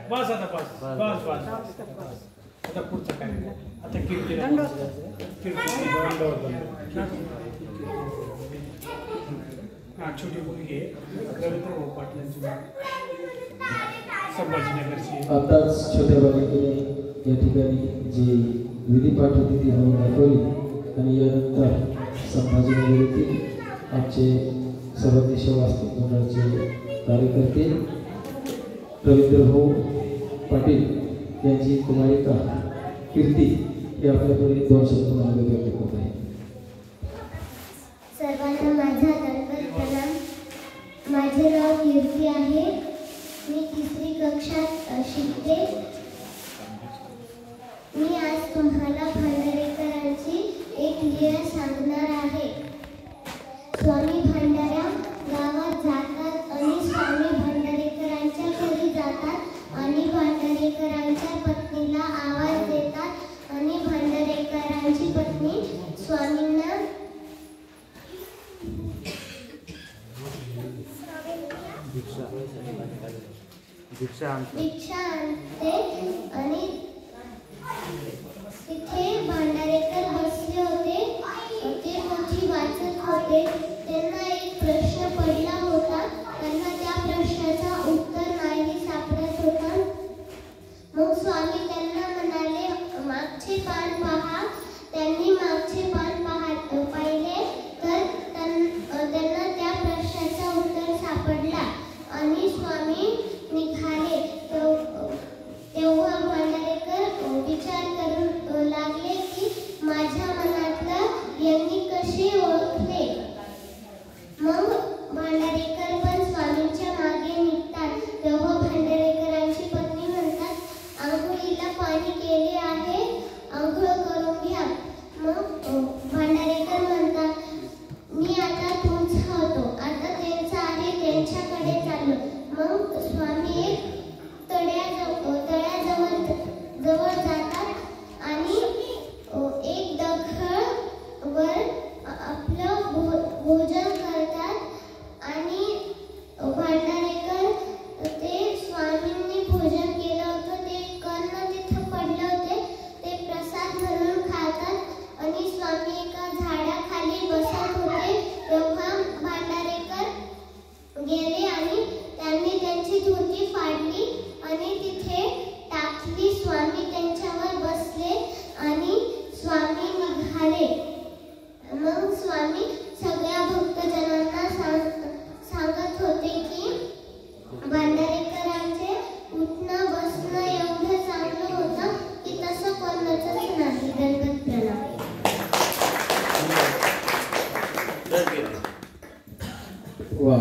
बस आता बस बस बस आता पुढचं काय आता कीर्ती छोटी मुलगी रवींद्र भाऊ पाटलांची संभाजीनगरची. आताच छोट्या बालिकेने या ठिकाणी जी विधीपाठ होती ती होऊन दाखवली आणि यानंतर संभाजीनगर येथील आमचे सर्वदेश वास्तव मंडळाचे कार्यकर्ते रवींद्र भाऊ पाटील यांची कुमारिका कीर्ती हे आपल्याकडे 2 शब्द मागे व्यक्त करत आहे. सर्वांना माझा दंडवत प्रणाम. माझे नाव कीर्ती आहे. मी 3री कक्षात शिकते. मी आज तुम्हाला भांडारेकरांची एक लीला सांगणार आहे. स्वामी भांडाऱ्या गावात जातात आणि स्वामी भांडारेकरांच्या घरी जातात आणि भांडारेकरांच्या पत्नीला आवाज देतात आणि भांडारेकरांची पत्नी स्वामींना भिक्षा आणते आणि तिथे भांडारेकर बसले होते. ते पोथी वाचत होते. त्यांना एक प्रश्न पडला होता. त्यांना त्या प्रश्नाचा उत्तर नाही सापडत होता. मग स्वामी त्यांना म्हणाले, मागचे पान पहा. त्यांनी मागचे पान पाहिले तर त्यांना त्या प्रश्नाचा उत्तर सापडला आणि स्वामी निघाले. तेव्हा भांडारेकर विचार करू लागले की माझ्या मनातलं यांनी कसे ओळखले. मग भांडारेकर पण स्वामींच्या मागे निघतात. तेव्हा भांडारेकरांची पत्नी म्हणतात, आंघोळीला पाणी केले आहे, आंघोळ करून घ्या. मग भांडारेकर म्हणतात, मी आता तुमचा होतो, आता त्यांचा आहे, त्यांच्याकडे चाललो. मग स्वामी एक तळ्याजवळ जातात आणि एक दगडावर आपलं भोजन करतात आणि भांडारेकर ते स्वामींनी भोजन केलं होतं ते कर्ण तिथं पडले होते ते प्रसाद म्हणून खातात आणि स्वामी एका झाडाखाली बसत होते. तेव्हा भांडारेकर गेले आणि त्यांनी त्यांची धोती फाडली आणि तिथे टाकली. स्वामी त्यांच्यावर बसले आणि स्वामी निघाले. मग स्वामी सगळ्या भक्तजनांना सांगत होते की भांडारेकरांचे उठणं बसणं एवढं चांगलं होतं की तसं कोणाचंच नाही. दंडवत प्रणाम. वा,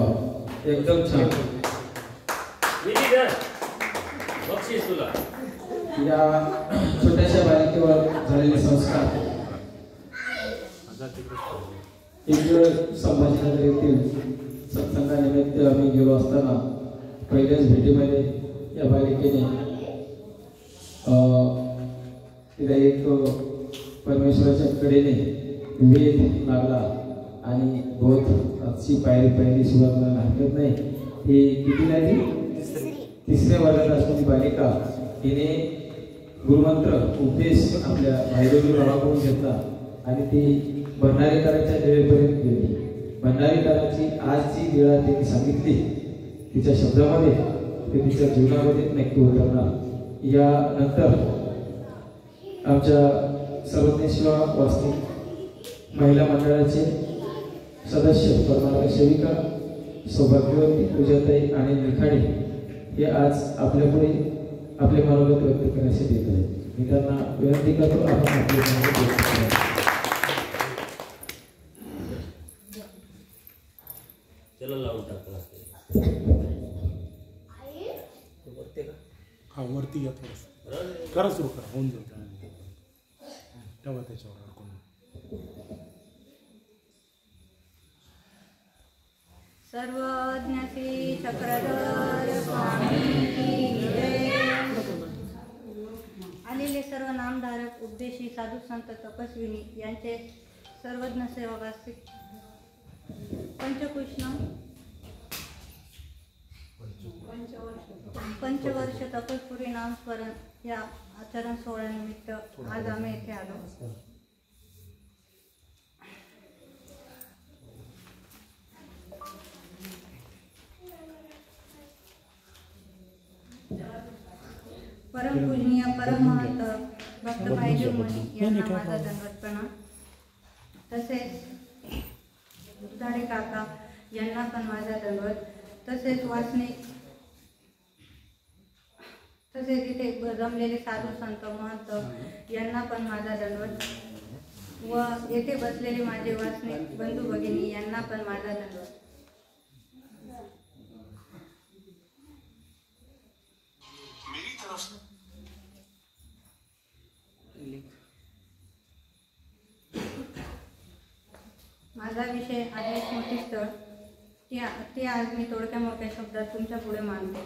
एकदम छान. या छोट्याशा बालिकेवर झालेले संस्कार एक वेळ संभाजीनगर येथील सत्संगानिमित्त आम्ही गेलो असताना पहिल्याच भेटीमध्ये या बालिकेने तिला एक परमेश्वराच्या कडेने वेद लागला आणि बोधची पायरी सुरुवात हरकत नाही. ही किती नाही 3ऱ्या वर्गात असणारी बालिका तिने गुरुमंत्र उपदेश आपल्या भाईदेवी बाबाकडून घेतला आणि ती भंडारीकरांच्या देवेपर्यंत गेली. भंडारीकरांची आज जी लीळा त्यांनी सांगितली तिच्या शब्दामध्ये ते तिच्या जीवनामध्ये नक्की उतरणार. यानंतर आमच्या सर्वज्ञेश्वर वास्तू महिला मंडळाचे सदस्य परमार्थ सेविका सौभाग्यवती पूजाताई आणि निखाडे हे आज आपल्यापुढे आपले मनोगत व्यक्त करण्यासाठी येत आहेत. मी त्यांना विनंती करतो आपण आपले मनोगत व्यक्त करा. हा वरती घ्या थोडंसं करा सुरू करा होऊन जाईल तेव्हा त्याच्यावर अडकून. सर्वज्ञ श्री चक्रधर स्वामी की जय. आलेले सर्व नामधारक उपदेशी साधू संत तपस्विनी यांचे सर्वज्ञ सेवक पंचकृष्ण पंचवर्ष तपस्पुरी नामस्मरण या आचरण सोहळ्यानिमित्त आज आम्ही येथे आलो. परमपूजनीय परमहंत भक्त भाईदेव मुनी यांना माझा दंडवत प्रणाम. तसेच दुधारे काका यांना पण माझा दंडवत. तसेच तसेच इथे जमलेले साधू संत महंत यांना पण माझा दंडवत व येथे बसलेले माझे वासनिक बंधू भगिनी यांना पण माझा दंडवत. माझा विषय आहे स्मृतीस्थळ. ते आज मी थोडक्या मोठ्या शब्दात तुमच्या पुढे मांडते.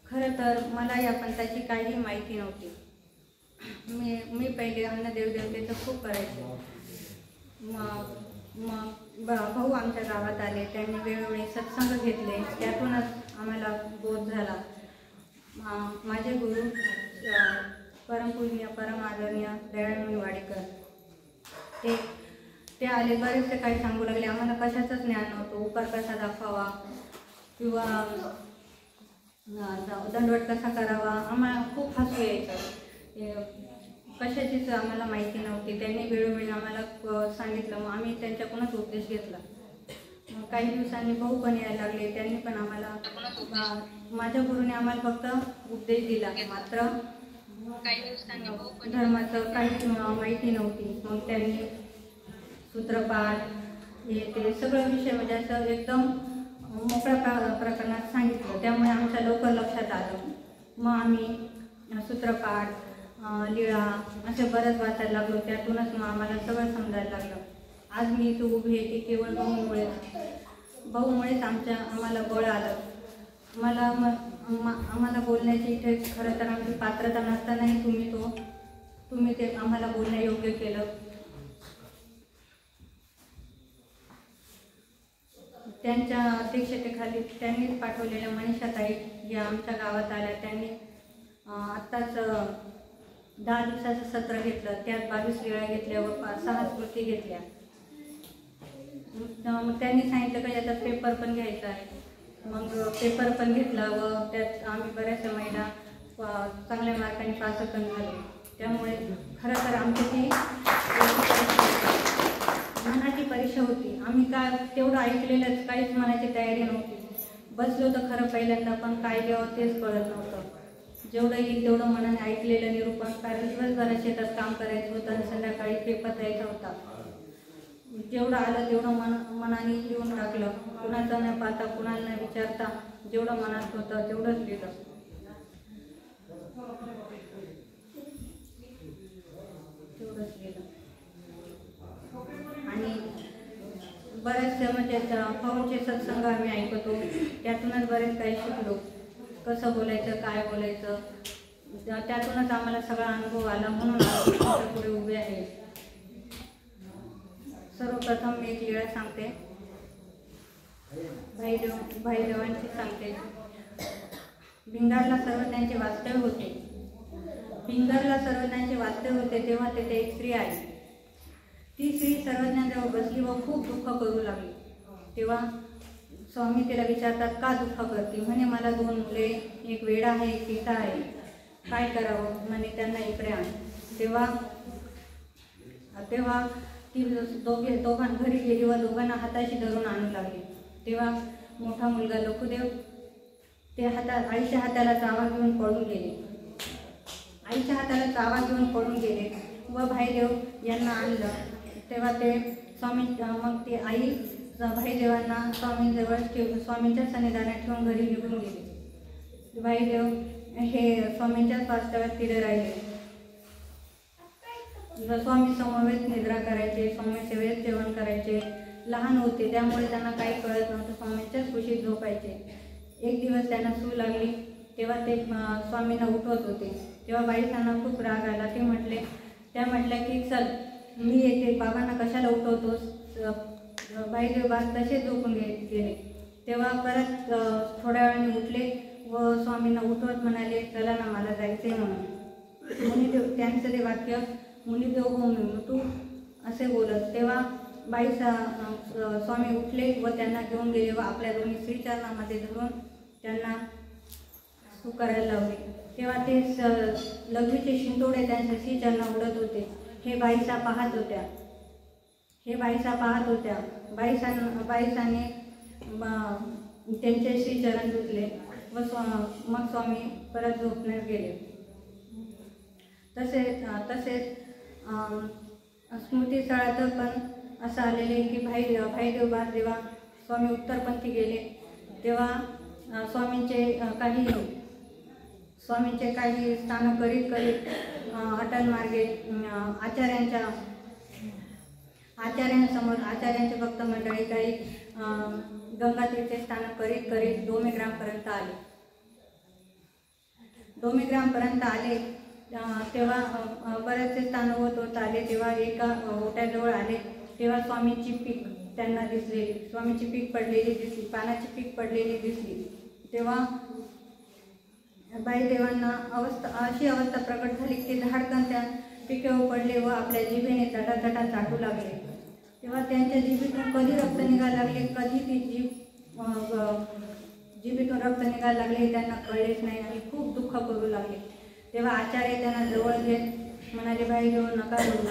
खरं तर मला या पंथाची काही माहिती नव्हती. मी पहिले अन्न देवदेवतेचं खूप करायचे. मग भाऊ आमच्या गावात आले. त्यांनी वेळोवेळी सत्संग घेतले. त्यातूनच आम्हाला बोध झाला. माझे गुरु परमपूजनीय परम आदरणीय दयाळमुनी वाडेकर ते आले. बरेचसे काही सांगू लागले. आम्हाला कशाचंच ज्ञान नव्हतं. उपार कसा दाखवावा किंवा दंडवत कसा करावा आम्हाला खूप हसू यायचं. कशाचीच आम्हाला माहिती नव्हती. त्यांनी वेळोवेळी आम्हाला सांगितलं. मग आम्ही त्यांच्याकडूनच उपदेश घेतला. काही दिवसांनी भाऊ पण यायला लागले. त्यांनी पण आम्हाला माझ्या गुरुने आम्हाला फक्त उपदेश दिला. मात्र धर्माचं काही माहिती नव्हती. मग त्यांनी सूत्रपाठ हे ते सगळं विषय म्हणजे असं एकदम मोकळ्या प्रकरणात सांगितलं. त्यामुळे आमच्या लवकर लक्षात आलं. मग आम्ही सूत्रपाठ लीळा असे बरंच वाचायला लागलो. त्यातूनच मग आम्हाला सगळं समजायला लागलं. आज मी इथे उभी आहे ती केवळ भाऊमुळेच आम्हाला बळ आलं. आम्हाला बोलण्याची इथे खरं तर आमची पात्रता नसतानाही तुम्ही ते आम्हाला बोलण्यायोग्य केलं. त्यांच्या अध्यक्षतेखाली त्यांनीच पाठवलेल्या मनीषाताई या आमच्या गावात आल्या. त्यांनी आत्ताच 10 दिवसाचं सत्र घेतलं. त्यात 22 लीळा घेतल्या व 6 स्मृती घेतल्या. मग त्यांनी सांगितलं का याचा पेपर पण घ्यायचा आहे. मग पेपर पण घेतला व त्यात आम्ही बऱ्याचशा महिला चांगल्या मार्काने पास पण झालो. त्यामुळे खरं तर आमची ती मनाची परीक्षा होती. आम्ही तेवढं ऐकलेलंच काहीच म्हणायची तयारी नव्हती. बसलो तर खरं पहिल्यांदा पण काय द्यावं तेच कळत नव्हतं. जेवढं येईल तेवढं मनाने ऐकलेलं निरूपण. कारण दिवसभरात शेतात काम करायचं होतं आणि संध्याकाळी पेपर द्यायचा होता. जेवढं आलं तेवढं मनाने लिहून टाकलं. कुणाचं न पाहता कुणाला न विचारता जेवढं मनात होतं तेवढंच लिहिलं. आणि बरेचसे म्हणजे भाऊचे सत्संग आम्ही ऐकतो. त्यातूनच बरेच काही शिकलो. कसं बोलायचं काय बोलायचं त्यातूनच आम्हाला सगळा अनुभव आला. म्हणून आम्ही पुढे उभे आहे. सर्वप्रथम मी एक लीळा सांगते. भाईदेवांची सांगते. भिंगारला सर्वज्ञांचे वास्तव्य होते. भिंगारला सर्वज्ञांचे वास्तव्य होते तेव्हा तेथे एक स्त्री आली. ती स्त्री सर्वज्ञांजवळ बसली व खूप दुःख करू लागली. तेव्हा स्वामी तिला विचारतात का दुःख करते. म्हणे मला 2 मुले, एक वेडा आहे एक पिता आहे. काय करावं म्हणे त्यांना इकडे आण. तेव्हा ती दोघां घरी गेली व दोघांना हाताशी धरून आणू लागली. तेव्हा मोठा मुलगा लखुदेव ते आईच्या हाताला चावा घेऊन पळून गेले. आईच्या हाताला चावा घेऊन पळून गेले व भाईदेव यांना आणलं. तेव्हा ते स्वामी मग ती आई भाईदेवांना स्वामींच्या सन्निधानात ठेवून घरी निघून गेले. भाईदेव हे स्वामींच्याच वास्तव्यात तिथे राहिले. स्वामी समवेत निद्रा करायचे. स्वामी सेवेत जेवण करायचे. लहान होते त्यामुळे त्यांना काही कळत नव्हतं. स्वामींच्याच कुशीत झोपायचे. एक दिवस त्यांना सूज लागली. तेव्हा ते स्वामींना उठवत होते. तेव्हा बाईसांना खूप राग आला. त्या म्हटल्या की चल मी येते. बाबांना कशाला उठवतोस. भाईदेव बास तसेच झोपून गेले. तेव्हा परत थोड्या वेळाने उठले व स्वामींना उठवत म्हणाले, चला ना, मला जायचे म्हणून. मुनिदेव त्यांचं ते वाक्य, मुनिदेव हो तू असे बोलत. तेव्हा स्वामी उठले व त्यांना घेऊन गेले व आपल्या दोन्ही श्रीचरणामध्ये धरून त्यांना सू करायला लावले. तेव्हा ते लघवीचे शिंतोडे त्यांच्या श्रीचरणा उडत होते. हे बाईसा पाहत होत्या. बाईसाने त्यांचे श्रीचरण धुतले व मग स्वामी परत झोपण्यास गेले. तसेच स्मृतीस्थळात पण असं आलेले की भाईदेव बारदेवा स्वामी उत्तरपंथी गेले. तेव्हा स्वामींचे काही स्थान करीत अटल मार्गे आचार्यांसमोर आचार्यांचे भक्त मंडळी काही गंगातीर्थचे स्थान करीत डोमेग्रामपर्यंत आले. डोमेग्रामपर्यंत आले तेव्हा बरेचसे स्थान होत आले. तेव्हा एका ओट्याजवळ आले तेव्हा स्वामींची पीक त्यांना दिसलेली, स्वामींची पीक पडलेली दिसली, पानाची पीक पडलेली दिसली. तेव्हा बाईदेवांना अशी अवस्था प्रकट झाली की धाडकन त्या पिकेवर पडले व आपल्या जिभेने चटाचटा चाटू लागले. तेव्हा त्यांच्या जिभेतून कधी रक्त निघायला लागले, कधी ती जिभेतून रक्त निघायला लागले त्यांना कळलेच नाही आणि खूप दुःख करू लागले. तेव्हा आचार्य त्यांना जवळ घेत म्हणाले, बाईदेव नका रडू,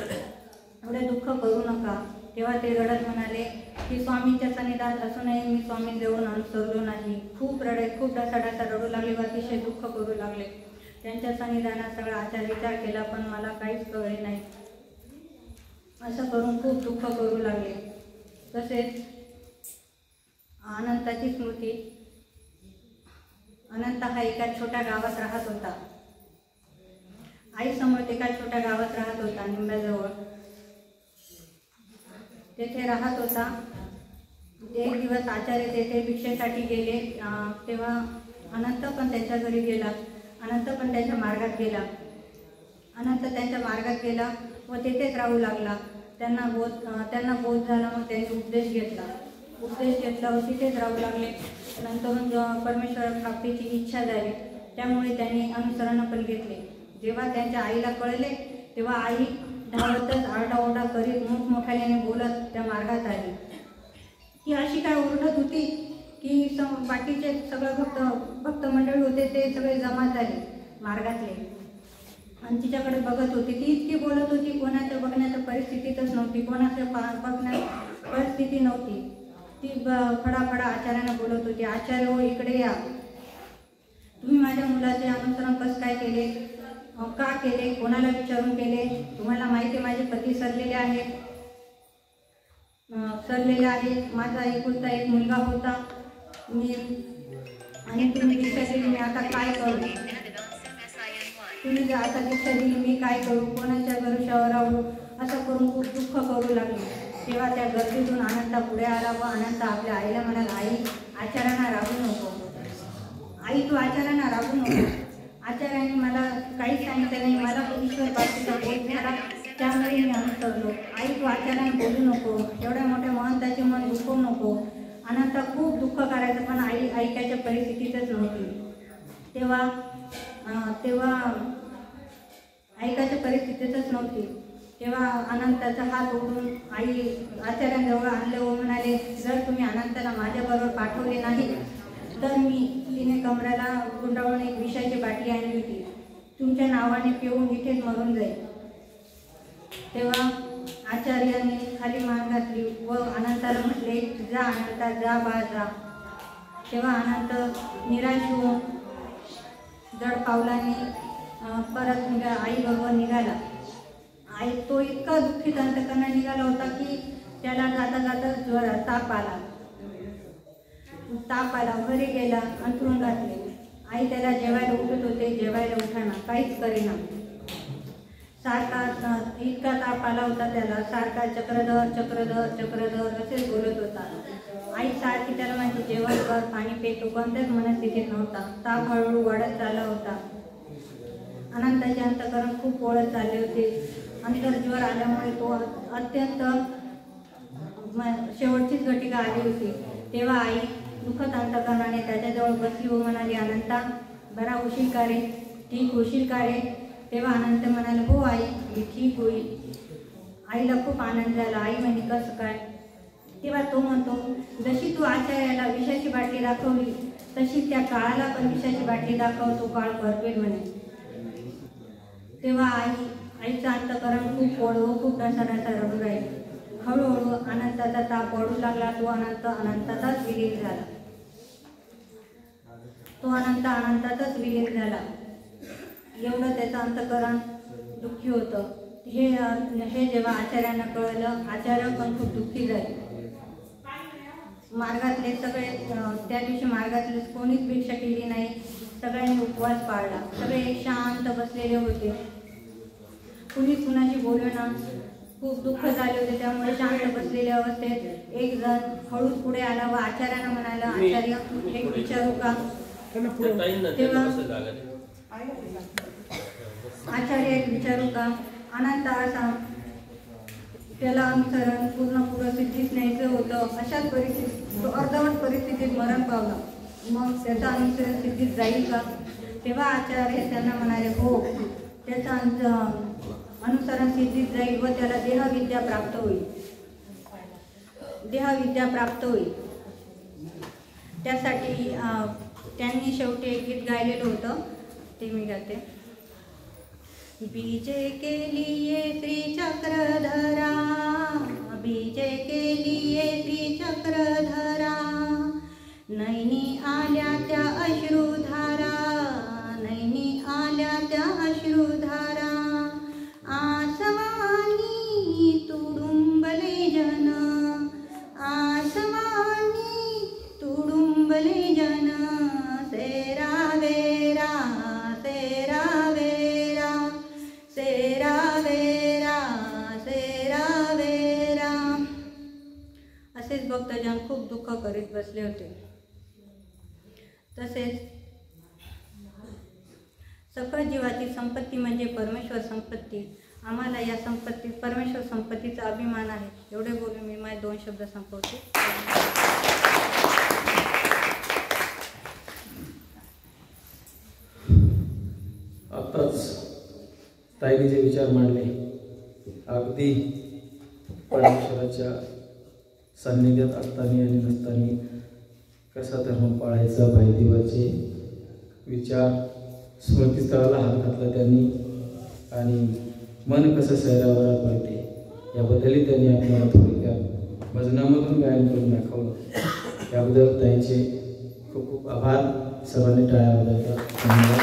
एवढे दुःख करू नका. तेव्हा ते रडत म्हणाले की स्वामींच्या सन्निधानात असूनही मी स्वामींजवळून अनुसरलो नाही. खूप डासाडासा रडू लागले व अतिशय दुःख करू लागले. त्यांच्या सन्निधानात सगळा आचार विचार केला पण मला काहीच कळले नाही, असं करून खूप दुःख करू लागले. तसेच अनंताची स्मृती. अनंत हा एका छोट्या गावात राहत होता. आईसमोर एका छोट्या गावात राहत होता, निंब्याजवळ. तेथे राहत होता. एक दिवस आचार्य तेथे भिक्षेसाठी गेले. तेव्हा अनंत पण त्यांच्या घरी गेला. अनंत पण त्यांच्या मार्गात गेला व तेथेच राहू लागला. त्यांना बोध झाला. मग त्यांनी उपदेश घेतला व तिथेच राहू लागले. नंतर परमेश्वर प्राप्तीची इच्छा झाली, त्यामुळे त्यांनी अनुसरण पण घेतले. जेव्हा त्यांच्या आईला कळले तेव्हा आई धावतच आरडाओरडा करीत मोठमोठ्याने बोलत त्या मार्गात आली. ती अशी काय ओरडत होती की बाकीचे सगळे भक्त मंडळी होते ते सगळे जमा झाले मार्गातले आणि तिच्याकडे बघत होती. ती इतकी बोलत होती, कोणाच्या बघण्याच्या परिस्थितीतच नव्हती, कोणाच्या बघण्याची परिस्थिती नव्हती. ती फडाफडा आचार्यांना बोलत होती, आचार्य हो इकडे या, तुम्ही माझ्या मुलाचे अनुसरण कसं काय केले, का केले, कोणाला विचारून केले, तुम्हाला माहिती आहे माझे पती सरलेले आहेत, माझा एकुलता एक मुलगा होता, आणि तुम्ही दीक्षा दिली, मी आता काय करू, तुम्ही आता दीक्षा दिली मी काय करू, कोणाच्या भरोशावर राहू, असं करून खूप दुःख करू लागले. तेव्हा त्या गर्दीतून अनंता पुढे आला व अनंता आपल्या आईला म्हणाला, आई आचार्यांना रागू नको, आई तू आचार्यांना रागू नको, आचार्यांनी मला काहीच सांगितलं नाही, मला ईश्वर प्राप्तीचा बोध झाला त्यामुळे मी अनुसरलो, आई तू आचार्यांना बोलू नको, एवढ्या मोठ्या महंताचे मन दुखवू नको. अनंता खूप दुःख करायचं पण आई ऐकायच्या परिस्थितीतच नव्हती. तेव्हा ऐकायच्या परिस्थितीतच नव्हती. तेव्हा अनंताचा हात ओढून आई आचार्यांजवळ आणले व म्हणाले, जर तुम्ही अनंताला माझ्याबरोबर पाठवले नाही तर तिने कमरेला गुंडाळून एक विषाची बाटली आणली होती, तुमच्या नावाने पिऊन इथेच मरून जाईल. तेव्हा आचार्यांनी खाली मान घातली व अनंताला म्हटले, जा अनंता, जा बाळ जा. तेव्हा अनंत निराश होऊन जड पावलांनी परत आईबरोबर निघाला. तो इतका दुःखीत अंतकरणाने निघाला होता की त्याला जाता जाता ताप आला. घरी गेला, अंथरूण घातले. आई त्याला जेवायला उठत होते, जेवायला उठाना, काहीच करेना. सारखा इतका ताप आला होता त्याला, सारखा चक्रधर असेच बोलत होता. आई सारखी त्याला माझे जेवण कर, पाणी पे, तो कोणत्याच मनस्थितीत नव्हता. ताप हळूहळू वाढत चालला होता. अनंताचे अंतकरण खूप ओळख चालले होते. अंतर्ज्वर आल्यामुळे तो अत्यंत शेवटचीच घटिका आली होती. तेव्हा आई दुःखद अंतकरणाने त्याच्याजवळ बसली व म्हणाली, अनंता बरा होशील का रे? ठीक होशील का रे? तेव्हा अनंत म्हणाले, हो आई, मी ठीक होईल. आईला खूप आनंद झाला. आई म्हणे, कसं काय? तेव्हा तो म्हणतो, जशी तू आचार्याला विषाची बाटली दाखवली तशी त्या काळाला पण विषाची बाटली दाखव, तो काळ परवेल म्हणे. तेव्हा आईचं अंतकरण खूप ओढव, खूप ढसाढसा रडू राहील. हळूहळू अनंताचा ताप वाढू लागला. तो अनंतातच विलीन झाला. अनंतातच विलीन झाला. एवढं त्याचं अंतकरण दुःखी होतं. हे जेव्हा आचार्यांना कळलं, आचार्य पण खूप दुःखी झाले. मार्गातले सगळे त्या दिवशी मार्गातले कोणीच भिक्षा केली नाही. सगळ्यांनी उपवास पाळला. सगळे शांत बसलेले होते. कुणीच कुणाशी बोलना. खूप दुःख झाले होते. त्यामुळे शांत बसलेल्या अवस्थेत एक जण हळूच पुढे आला व आचार्यांना म्हणाला, आचार्य एक विचारू का? तेव्हा आचार्य एक विचारू का? अनंत असा त्याला अनुसरण पूर्ण सिद्धीच न्यायचं होतं. अशाच परिस्थितीत तो अर्धवट परिस्थितीत मरण पावला. मग त्याचं अनुसरण सिद्धीत जाईल का? तेव्हा आचार्य त्यांना म्हणाले, हो, त्याचं अनुसरण सिद्धीत जाईल व त्याला देहविद्या प्राप्त होईल. त्यासाठी त्यांनी शेवटी एक गीत गायलेलं होतं, ते मी गाते. बीजे के लिए श्री चक्रधरा, बीजे के लिए श्री चक्रधरा, नैनी आल्या त्या अश्रुधारा, नैनी आल्या त्या अश्रुधारा, आसमानी तुडुंबले जन, आसमानी तुडुंबले जन, सेरा वेरा, सेरा वेरा, सेरा वेरा, सेरा वेरा. असेच भक्तजन खूप दुःख करीत बसले होते. तसेच सकळ जीवाची संपत्ती म्हणजे परमेश्वर संपत्ती. आम्हाला या संपत्तीत परमेश्वर संपत्तीचा अभिमान आहे. एवढे बोलून मी माझे 2 शब्द संपवते. आताच ताईने जे विचार मांडले, अगदी परमेश्वराच्या सान्निध्यात असताना आणि नसताना कसा धर्म पाळायचा, भाईदेवाचे विचार स्मृतीस्थळाला हात घातला त्यांनी आणि मन कसं सैरावरात पडते याबद्दलही त्यांनी आपल्याला थोडक्यात भजनामधून गायन करून दाखवलं. याबद्दल त्यांचे खूप खूप आभार. सर्वांनी टाळ्या वाजवतात. धन्यवाद.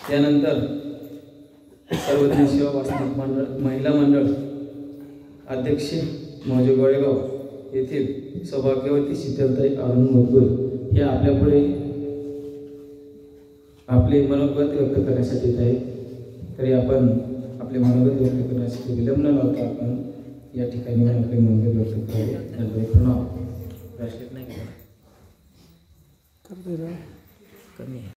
त्यानंतर सर्वजन सेवा वास्तविक मंडळ महिला मंडळ अध्यक्ष मौजे गोळेगाव येथील सौभाग्यवती शीतलताई अरुण मधुर हे आपल्यापुढे आपले मनोगत व्यक्त करण्यासाठी येत आहेत. तरी आपण आपले मनोगत व्यक्त करण्यासाठी विलंब न लावता आपण या ठिकाणी आपले मनोगत व्यक्त करावे. प्रणाम. ब्रॅसलेट नाही कमी आहे.